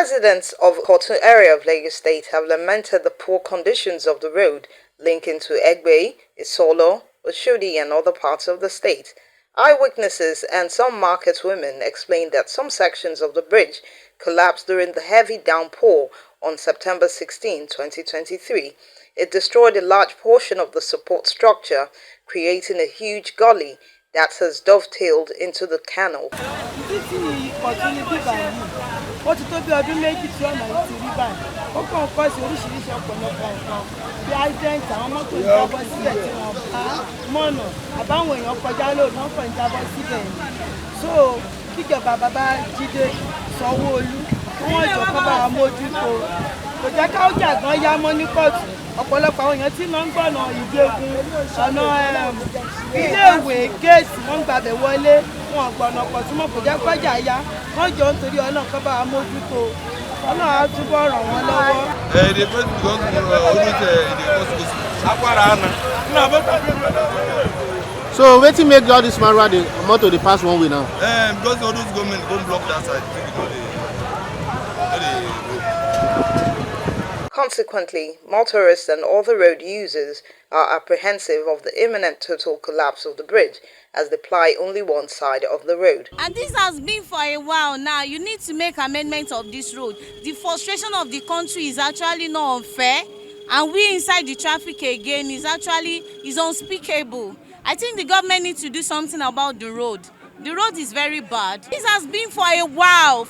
Residents of Ikotun area of Lagos State have lamented the poor conditions of the road linking to Egbe, Isolo, Oshodi and other parts of the state. Eyewitnesses and some market women explained that some sections of the bridge collapsed during the heavy downpour on September 16, 2023. It destroyed a large portion of the support structure, creating a huge gully that has dovetailed into the canal. So, Babajide, Sanwo-Olu, wọ́n jọ kọ́ bá mójútó. Kò jẹ́ ká ó jà gan yá mọ́ ní kóòtù. Ọ̀pọ̀lọpọ̀ àwọn èèyàn tí wọ́n ń gbọ̀nà Ìgbégun, ọ̀nà iléèwé géètì wọ́n ń gbàbẹ̀ wọlé, wọn gbọ̀nà pọ̀ tí wọ́n kò jẹ́ kọ́jà yá. Wọ́n jọ nítorí Ọlọ́run kọ́ bá mójútó. Ọlọ́run á túbọ̀ ràn wọ́n lọ́wọ́. So wetin make all this man ride the motor dey pass one way now? Because all those government go block that side. Consequently, motorists and other road users are apprehensive of the imminent total collapse of the bridge as they ply only one side of the road. And this has been for a while now. You need to make amendments of this road. The frustration of the country is actually not unfair, and we inside the traffic again is unspeakable. I think the government needs to do something about the road. The road is very bad. This has been for a while.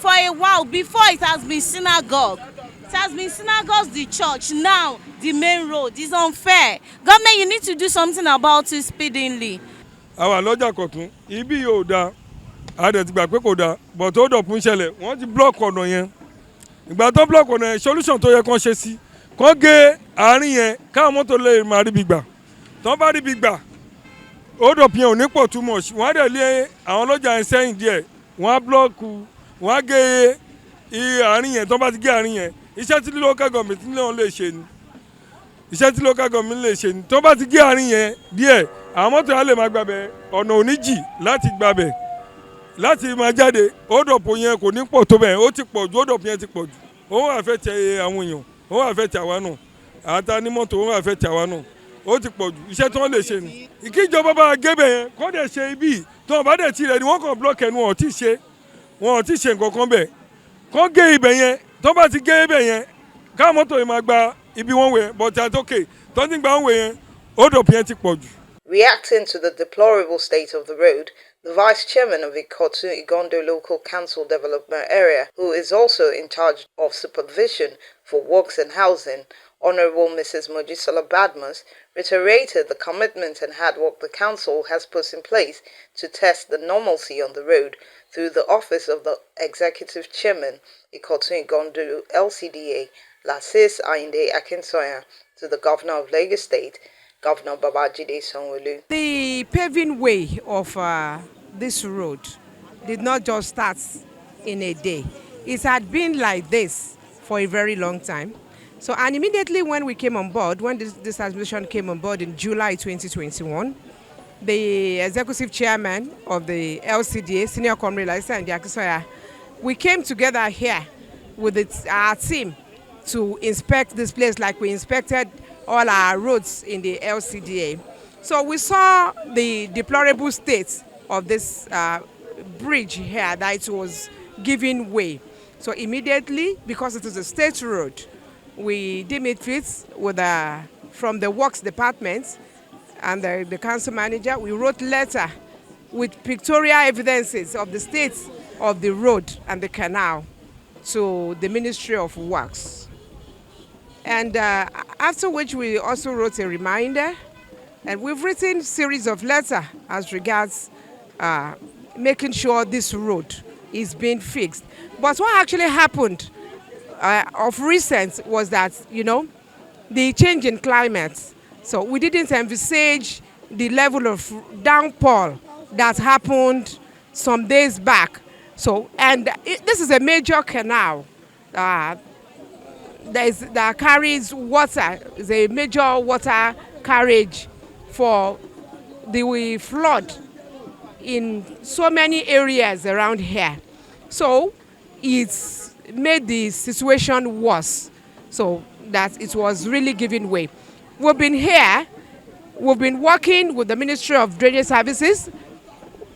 Before it has been synagogue. It has been synagogues, the church. Now, the main road is unfair. Government, you need to do something about it speedily. Our lọ́jà Ikotun, ibi yóò da, àdẹ̀ ti gbà pé kò da, but ó dọ̀kun ṣẹlẹ̀, wọ́n ti block ọ̀nà yẹn. Ìgbà tó block ọ̀nà yẹn, solution tó yẹ kán ṣe sí, kán gé àárín yẹn, káwọn mọ́tò lè máa ríbi gbà. Tán bá ríbi gbà, ó dọ̀pin ò ní pọ̀ too much. Wọ́n á dẹ̀ lé àwọn lọ́jà yẹn sẹ́yìn díẹ̀, wọ́n á block, wọ́n á gé àárín yẹn, tán bá ti gé àárín yẹn. Iṣẹ́ tí local government lè ṣe ni. Iṣẹ́ tí local government lè ṣe ni. Tó bá ti gé àárín yẹn díẹ̀, àwọn mọ́tò yẹn lè máa gbàbẹ̀ ọ̀nà oníjì láti gbàbẹ̀ láti máa jáde. Ódọ̀pọ̀ yẹn kò ní pọ̀ tó bẹ́ẹ̀, ó ti pọ̀ jù, ódọ̀pọ̀ yẹn ti pọ̀ jù. Ó wà fẹ́ tẹ àwọn èèyàn, ó wà fẹ́ tẹ àwa náà. Àtà ní mọ́tò ó wà fẹ́ tẹ àwa náà. Ó ti pọ̀ jù, iṣẹ́ tí wọ́n lè ṣe ni. Ìkíjọba bá gébẹ̀ yẹn, kọ́ dẹ̀ ṣe ibi, tó bá dẹ̀ tirẹ̀ ni wọ́n kàn block ẹnu wọn ò tí ṣe nǹkan kan bẹ̀. Kọ́ gé ibẹ̀ yẹn, tó bá ti gé ibẹ̀ yẹn, ká mọ́tò yìí máa gba ibi wọ́n wẹ̀, but at okay, tó ti gba wọ́n wẹ̀ yẹn, ó dọ̀pin yẹn ti pọ̀ jù. Reacting to the deplorable state of the road, the Vice Chairman of Ikotun-Igondo Local Council Development Area, who is also in charge of supervision for works and housing, Honorable Mrs. Mojisola Badmus, reiterated the commitment and hard work the council has put in place to test the normalcy on the road through the office of the Executive Chairman, Ikotun-Igondo LCDA, Lasis Ayinde Akinsoya, to the Governor of Lagos State, Governor Babajide Sanwo-Olu. The paving way of this road did not just start in a day. It had been like this for a very long time. So, and immediately when we came on board, when this administration came on board in July 2021, the executive chairman of the LCDA, Senior Comrade Ayinde Akinsoya, we came together here with our team to inspect this place like we inspected all our roads in the LCDA. So we saw the deplorable state of this bridge here, that it was giving way. So immediately, because it is a state road, we deemed it fit with from the works department and the council manager. We wrote letter with pictorial evidences of the state of the road and the canal to the Ministry of Works. And after which we also wrote a reminder, and we've written a series of letters as regards making sure this road is being fixed. But what actually happened of recent was that, the change in climate. So we didn't envisage the level of downpour that happened some days back. And this is a major canal that carries water. It's a major water carriage for the flood in so many areas around here. So it's made the situation worse, so that it was really giving way. We've been here, we've been working with the Ministry of Drainage Services.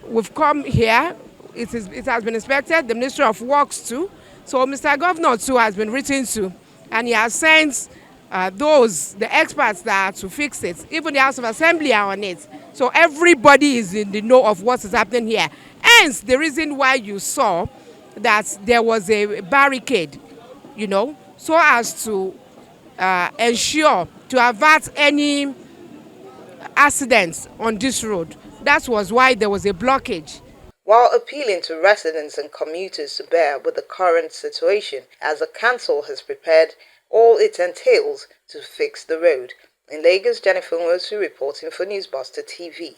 We've come here, it has been inspected, the Ministry of Works too. So Mr. Governor too has been written to, and he has sent the experts that are to fix it. Even the House of Assembly are on it. So everybody is in the know of what is happening here. Hence, the reason why you saw that there was a barricade, so as to ensure, to avert any accidents on this road. That was why there was a blockage. While appealing to residents and commuters to bear with the current situation, as the council has prepared all it entails to fix the road. In Lagos, Jennifer Nwosu reporting for Newsbuster TV.